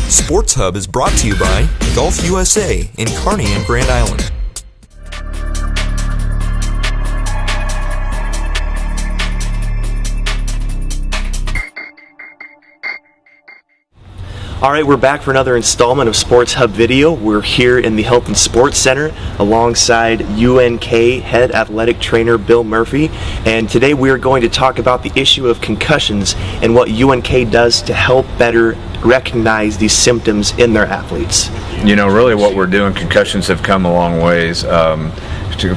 Sports Hub is brought to you by Golf USA in Kearney and Grand Island. Alright, we're back for another installment of Sports Hub Video. We're here in the Health and Sports Center alongside UNK head athletic trainer Bill Murphy, and today we are going to talk about the issue of concussions and what UNK does to help better recognize these symptoms in their athletes. You know, really what we're doing, concussions have come a long ways.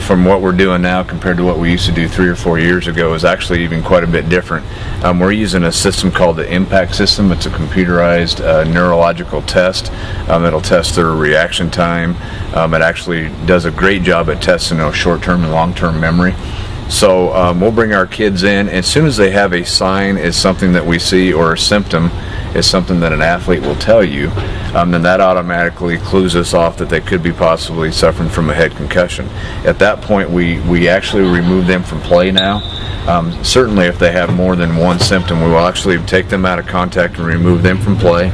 From what we're doing now compared to what we used to do 3 or 4 years ago is actually even quite a bit different. We're using a system called the impact system. It's a computerized neurological test. It'll test their reaction time. It actually does a great job at testing short-term and long-term memory. So we'll bring our kids in. As soon as they have a sign is something that we see, or a symptom is something that an athlete will tell you, then that automatically clues us off that they could be possibly suffering from a head concussion. At that point, we actually remove them from play now. Certainly if they have more than one symptom, we will actually take them out of contact and remove them from play.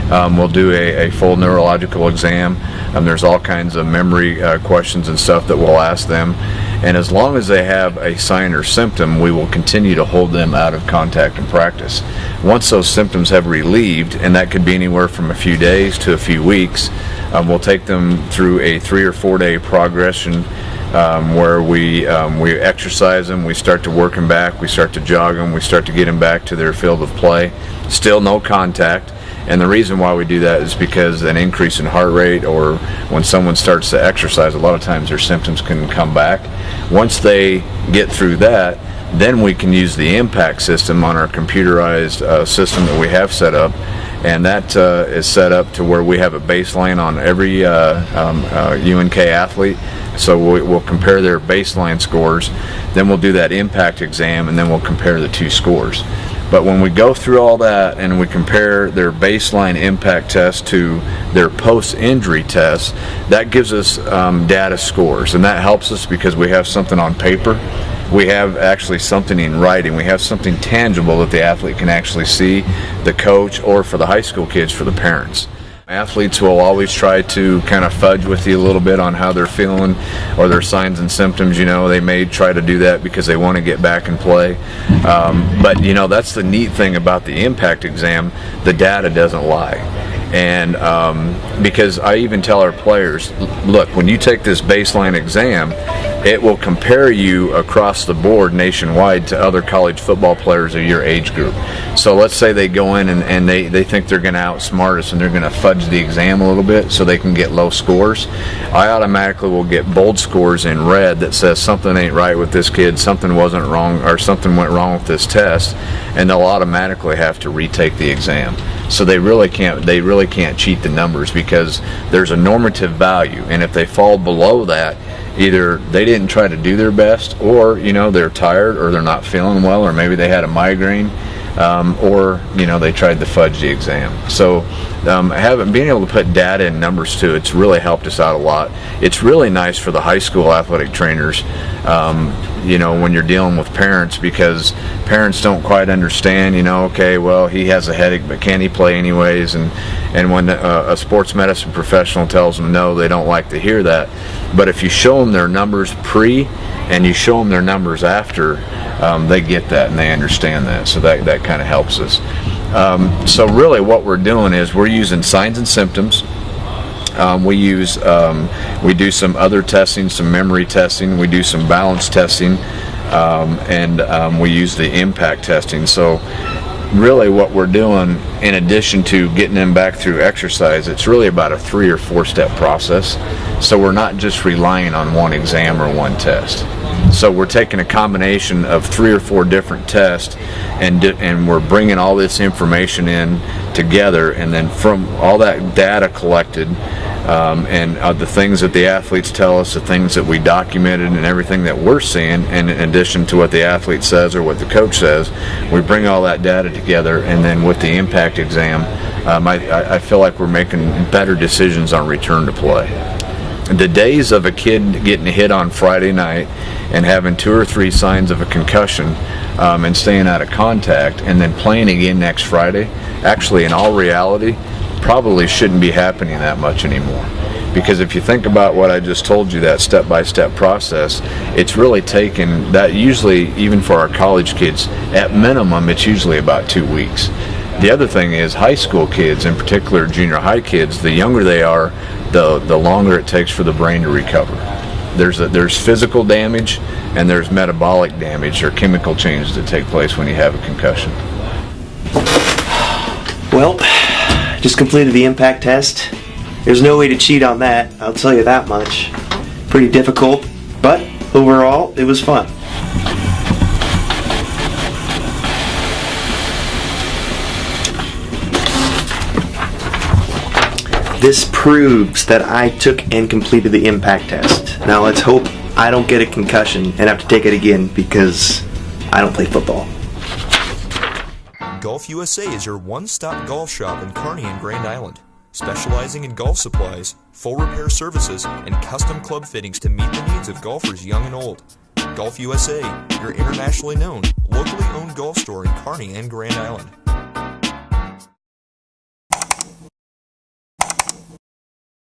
We'll do a full neurological exam. There's all kinds of memory questions and stuff that we'll ask them. And as long as they have a sign or symptom, we will continue to hold them out of contact and practice. Once those symptoms have relieved, and that could be anywhere from a few days to a few weeks, we'll take them through a 3 or 4 day progression where we exercise them, we start to work them back, we start to jog them, we start to get them back to their field of play. Still no contact. And the reason why we do that is because an increase in heart rate, or when someone starts to exercise, a lot of times their symptoms can come back. Once they get through that, then we can use the impact system on our computerized system that we have set up. And that is set up to where we have a baseline on every UNK athlete. So we'll compare their baseline scores, then we'll do that impact exam, and then we'll compare the two scores. But when we go through all that and we compare their baseline impact test to their post-injury test, that gives us data scores, and that helps us because we have something on paper. We have actually something in writing. We have something tangible that the athlete can actually see, the coach, or for the high school kids, for the parents. Athletes will always try to kind of fudge with you a little bit on how they're feeling or their signs and symptoms. They may try to do that because they want to get back and play. But that's the neat thing about the impact exam. The data doesn't lie. And because I even tell our players, look, when you take this baseline exam, it will compare you across the board nationwide to other college football players of your age group. So let's say they go in and they think they're going to outsmart us and they're going to fudge the exam a little bit so they can get low scores. I automatically will get bold scores in red that says something ain't right with this kid, something wasn't wrong, or something went wrong with this test, and they'll automatically have to retake the exam. So they really can't cheat the numbers because there's a normative value, and if they fall below that, either they didn't try to do their best, or they're tired, or they're not feeling well, or maybe they had a migraine, or they tried to fudge the exam. So being able to put data and numbers to it's really helped us out a lot. It's really nice for the high school athletic trainers when you're dealing with parents, because parents don't quite understand, okay, well, he has a headache, but can he play anyways? And when a sports medicine professional tells them no, they don't like to hear that. But if you show them their numbers pre and you show them their numbers after, they get that and they understand that. So that kind of helps us. So really what we're doing is we're using signs and symptoms. We do some other testing, some memory testing. We do some balance testing, and we use the impact testing. So really what we're doing, in addition to getting them back through exercise, it's really about a 3 or 4 step process. So we're not just relying on one exam or one test. So we're taking a combination of 3 or 4 different tests, and we're bringing all this information in together, and then from all that data collected, and the things that the athletes tell us, the things that we documented, and everything that we're seeing, and in addition to what the athlete says or what the coach says, we bring all that data together, and then with the impact exam, I feel like we're making better decisions on return to play. The days of a kid getting hit on Friday night and having 2 or 3 signs of a concussion and staying out of contact and then playing again next Friday, actually in all reality, probably shouldn't be happening that much anymore. Because if you think about what I just told you, that step-by-step process, it's really taken that, usually even for our college kids, at minimum it's usually about 2 weeks. The other thing is high school kids, in particular junior high kids, the younger they are, the longer it takes for the brain to recover. There's physical damage and there's metabolic damage or chemical changes that take place when you have a concussion. Well, just completed the impact test. There's no way to cheat on that, I'll tell you that much. Pretty difficult, but overall, it was fun. This proves that I took and completed the impact test. Now let's hope I don't get a concussion and have to take it again because I don't play football. Golf USA is your one-stop golf shop in Kearney and Grand Island, specializing in golf supplies, full repair services, and custom club fittings to meet the needs of golfers young and old. Golf USA, your internationally known, locally owned golf store in Kearney and Grand Island.